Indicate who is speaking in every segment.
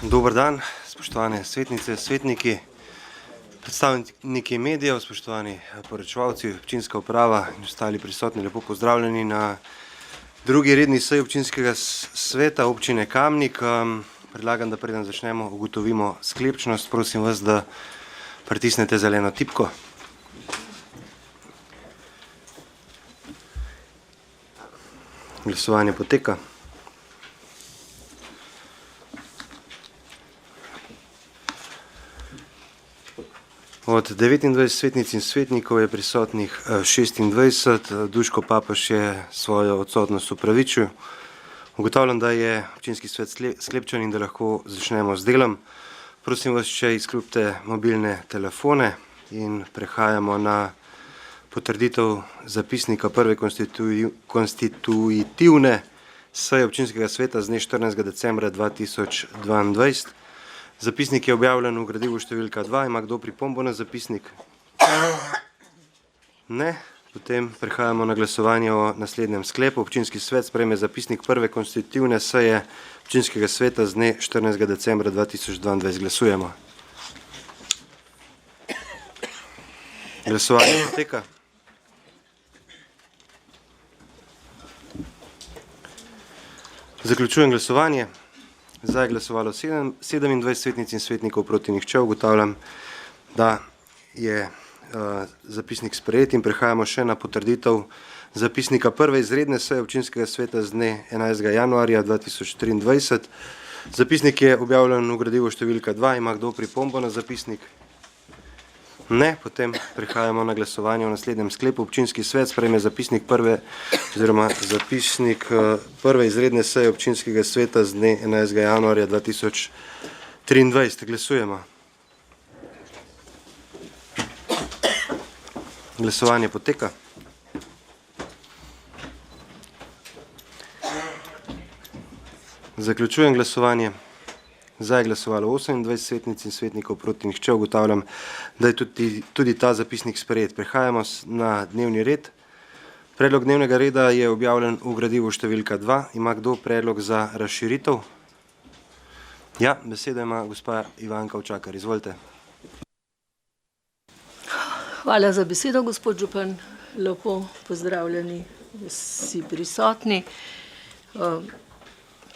Speaker 1: Dober dan, spoštovane svetnice, svetniki, predstavniki medijev, spoštovani poročevalci, občinska uprava in ostali prisotni, lepo pozdravljeni na drugi redni seji občinskega sveta občine Kamnik. Predlagam, da preden začnemo, ugotovimo sklepčnost. Prosim vas, da pritisnete zeleno tipko. Glasovanje poteka. Od 29 svetnic in svetnikov je prisotnih 26, Duško Papež je svojo odsotnost upravičil. Ugotavljam, da je občinski svet sklepčen in da lahko začnemo z delom. Prosim vas, če izklopite mobilne telefone in prehajamo na potrditev zapisnika prve konstituitivne seje občinskega sveta z dne 14. decembra 2022. Zapisnik je objavljen v gradivu številka 2. Ima kdo pripombo na zapisnik? Ne. Potem prehajamo na glasovanje o naslednjem sklepu. Občinski svet sprejme zapisnik prve konstitutivne seje občinskega sveta z dne 14. decembra 2022. Glasujemo. Glasovanje poteka. Zaključujem glasovanje. Za je glasovalo 27 svetnic in svetnikov, proti nihče. Ugotavljam, da je zapisnik sprejet in prehajamo še na potrditev zapisnika prve izredne seje občinskega sveta z dne 11. januarja 2023. Zapisnik je objavljen v gradivu številka 2. Ima kdo pripombo na zapisnik? Ne. Potem prehajamo na glasovanje o naslednjem sklepu. Občinski svet sprejme zapisnik prve izredne seje občinskega sveta z dne 11. januarja 2023. Glasujemo. Glasovanje poteka. Zaključujem glasovanje. Za je glasovalo 28 svetnic in svetnikov, proti nihče. Ugotavljam, da je tudi ta zapisnik sprejet. Prehajamo na dnevni red. Predlog dnevnega reda je objavljen v gradivu številka 2. Ima kdo predlog za razširitev? Ja, besedo ima gospa Ivanka Učakar. Izvolite.
Speaker 2: Hvala za besedo, gospod župan. Lepo pozdravljeni vsi prisotni.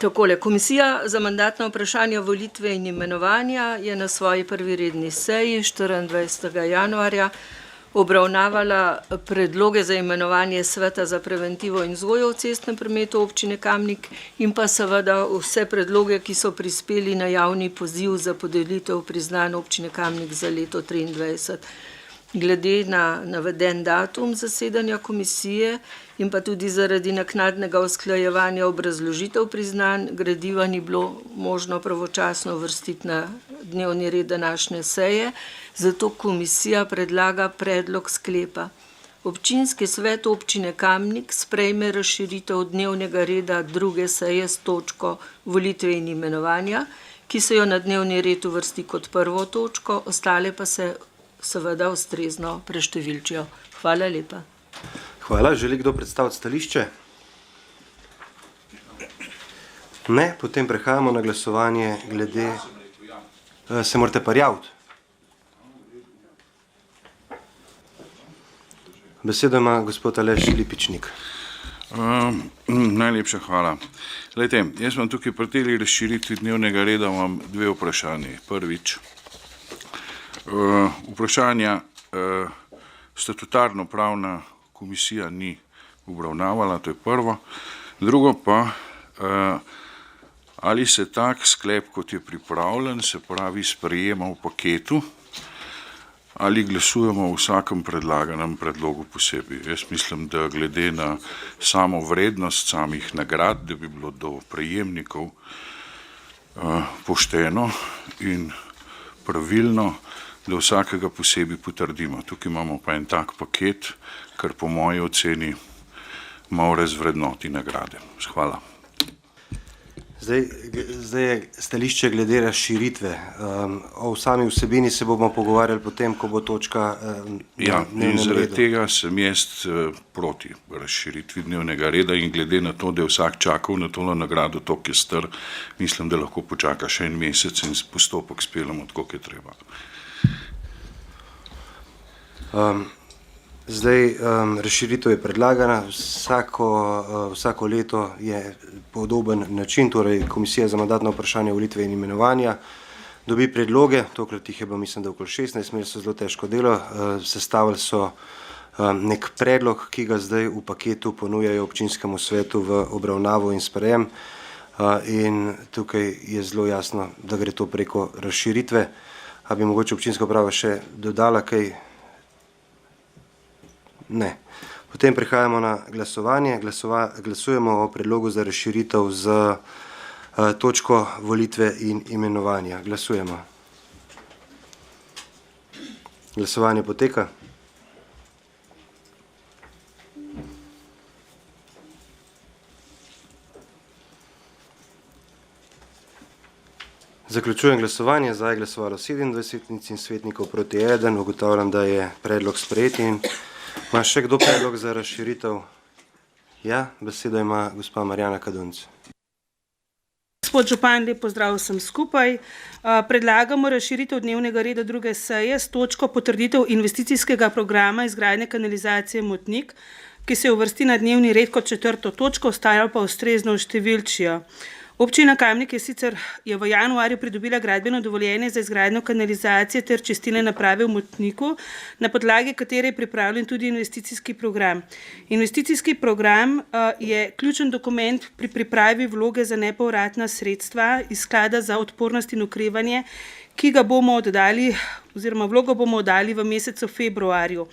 Speaker 2: Takole, Komisija za mandatna vprašanja, volitve in imenovanja je na svoji prvi redni seji 24. januarja obravnavala predloge za imenovanje Sveta za preventivo in vzgojo v cestnem prometu občine Kamnik in pa seveda vse predloge, ki so prispeli na javni poziv za podelitev priznanj občine Kamnik za leto 2023. Glede na naveden datum zasedanja komisije in pa tudi zaradi naknadnega usklajevanja obrazložitev priznanj gradiva ni bilo možno pravočasno uvrstiti na dnevni red današnje seje, zato komisija predlaga predlog sklepa. Občinski svet občine Kamnik sprejme razširitev dnevnega reda druge seje s točko volitve in imenovanja, ki se jo na dnevni red uvrsti kot prvo točko, ostale pa se seveda ustrezno preštevilčijo. Hvala lepa.
Speaker 1: Hvala. Želi kdo predstaviti stališče? Ne. Potem prehajamo na glasovanje glede... Se morate pa javiti. Besedo ima gospod Aleš Lipičnik.
Speaker 3: Najlepša hvala. Glejte, jaz vam tukaj pri tej razširitvi dnevnega reda imam dve vprašanje. Prvič, vprašanja statutarno-pravna komisija ni obravnavala, to je prvo. Drugo pa, ali se tak sklep, kot je pripravljen, se pravi sprejema v paketu, ali glasujemo v vsakem predlaganem predlogu posebej. Jaz mislim, da glede na samo vrednost samih nagrad, da bi bilo do prejemnikov pošteno in pravilno, da vsakega posebej potrdimo. Tukaj imamo pa en tak paket, kar po moji oceni malo razvrednoti nagrade. Hvala.
Speaker 1: Zdaj je stališče glede razširitve. O sami vsebini se bomo pogovarjali potem, ko bo točka
Speaker 3: Ja,
Speaker 1: na
Speaker 3: in
Speaker 1: dnevnem
Speaker 3: zaradi
Speaker 1: redu.
Speaker 3: tega sem jaz proti razširitvi dnevnega reda in glede na to, da je vsak čakal na tolo nagrado, toliko je star, mislim, da lahko počaka še en mesec in postopek speljemo tako, kot je treba.
Speaker 1: Zdaj, razširitev je predlagana, vsako leto je podoben način, torej Komisija za mandatna vprašanja, volitve in imenovanja dobi predloge, tokrat jih je bilo, mislim, da okoli 16, imeli so zelo težko delo, sestavili so nek predlog, ki ga zdaj v paketu ponujajo občinskemu svetu v obravnavo in sprejem, in tukaj je zelo jasno, da gre to preko razširitve. A bi mogoče občinska uprava še dodala kaj? Ne. Potem prehajamo na glasovanje. Glasujemo o predlogu za razširitev z točko volitve in imenovanja. Glasujemo. Glasovanje poteka. Zaključujem glasovanje. Za je glasovalo 27 svetnic in svetnikov, proti 1. Ugotavljam, da je predlog sprejet. Ima še kdo predlog za razširitev? Ja, besedo ima gospa Marjana Kadunc.
Speaker 4: Gospod župan, lep pozdrav vsem skupaj. Predlagamo razširitev dnevnega reda druge seje s točko potrditev investicijskega programa izgradnje kanalizacije Motnik, ki se uvrsti na dnevni red kot 4. točko, ostalo pa ustrezno številčijo. Občina Kamnik je v januarju pridobila gradbeno dovoljenje za izgradnjo kanalizacije ter čistilne naprave v Motniku, na podlagi katere je pripravljen tudi investicijski program. Investicijski program je ključen dokument pri pripravi vloge za nepovratna sredstva iz sklada za odpornost in okrevanje, ki ga bomo oddali, oziroma vlogo bomo oddali v mesecu februarju.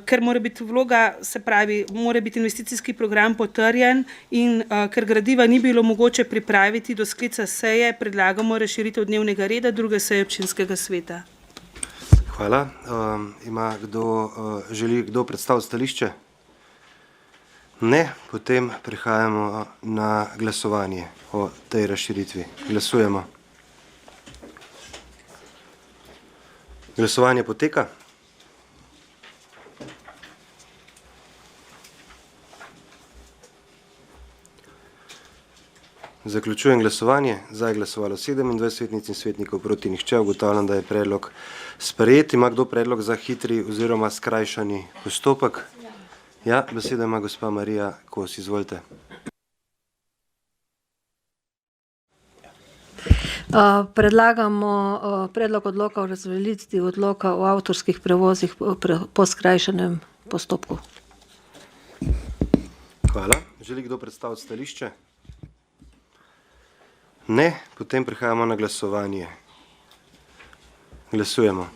Speaker 4: Ker mora biti vloga, se pravi, mora biti investicijski program potrjen in ker gradiva ni bilo mogoče pripraviti do sklica seje, predlagamo razširitev dnevnega reda druge seje občinskega sveta.
Speaker 1: Hvala. Želi kdo predstaviti stališče? Ne. Potem prehajamo na glasovanje o tej razširitvi. Glasujemo. Glasovanje poteka. Zaključujem glasovanje. Za je glasovalo 27 svetnic in svetnikov, proti nihče. Ugotavljam, da je predlog sprejet. Ima kdo predlog za hitri oziroma skrajšani postopek? Ja, besedo ima gospa Marija Kos. Izvolite.
Speaker 5: Predlagamo predlog odloka o razveljavitvi odloka o avtorskih prevozih po skrajšanem postopku.
Speaker 1: Hvala. Želi kdo predstaviti stališče? Ne. Potem prehajamo na glasovanje. Glasujemo.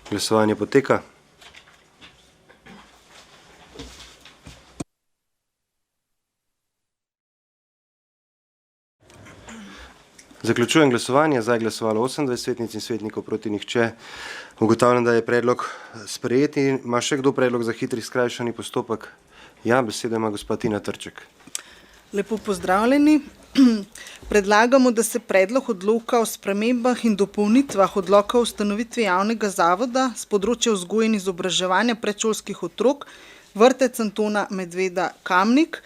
Speaker 1: Glasovanje poteka. Zaključujem glasovanje. Za je glasovalo 28 svetnic in svetnikov, proti nihče. Ugotavljam, da je predlog sprejet. Ima še kdo predlog za hitri skrajšani postopek? Ja, besedo ima gospa Tina Trček.
Speaker 6: Lepo pozdravljeni. Predlagamo, da se predlog odloka o spremembah in dopolnitvah odloka o ustanovitvi javnega zavoda z področja vzgoje in izobraževanja predšolskih otrok Vrtec Antona Medveda Kamnik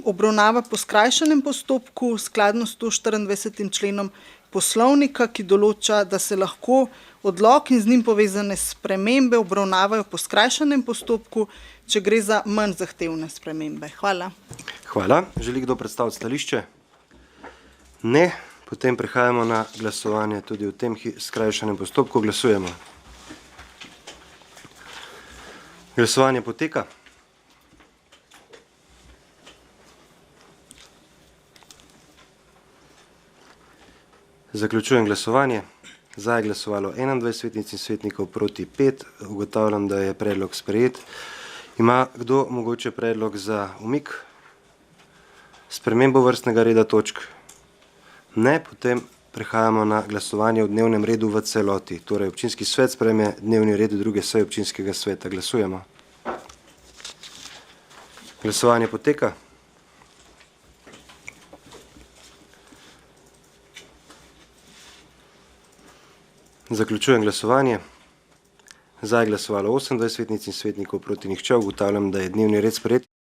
Speaker 6: obravnava po skrajšanem postopku skladno s 124. členom poslovnika, ki določa, da se lahko odlok in z njim povezane spremembe obravnavajo po skrajšanem postopku, če gre za manj zahtevne spremembe. Hvala.
Speaker 1: Hvala. Želi kdo predstaviti stališče? Ne. Potem prehajamo na glasovanje tudi v tem skrajšanem postopku. Glasujemo. Glasovanje poteka. Zaključujem glasovanje. Za je glasovalo 21 svetnic in svetnikov, proti 5. Ugotavljam, da je predlog sprejet. Ima kdo mogoče predlog za umik? Spremembo vrstnega reda točk? Ne. Potem prehajamo na glasovanje o dnevnem redu v celoti. Torej, občinski svet sprejme dnevni red druge seje občinskega sveta. Glasujemo. Glasovanje poteka. Zaključujem glasovanje. Za je glasovalo 28 svetnic in svetnikov, proti nihče. Ugotavljam, da je dnevni red sprejet.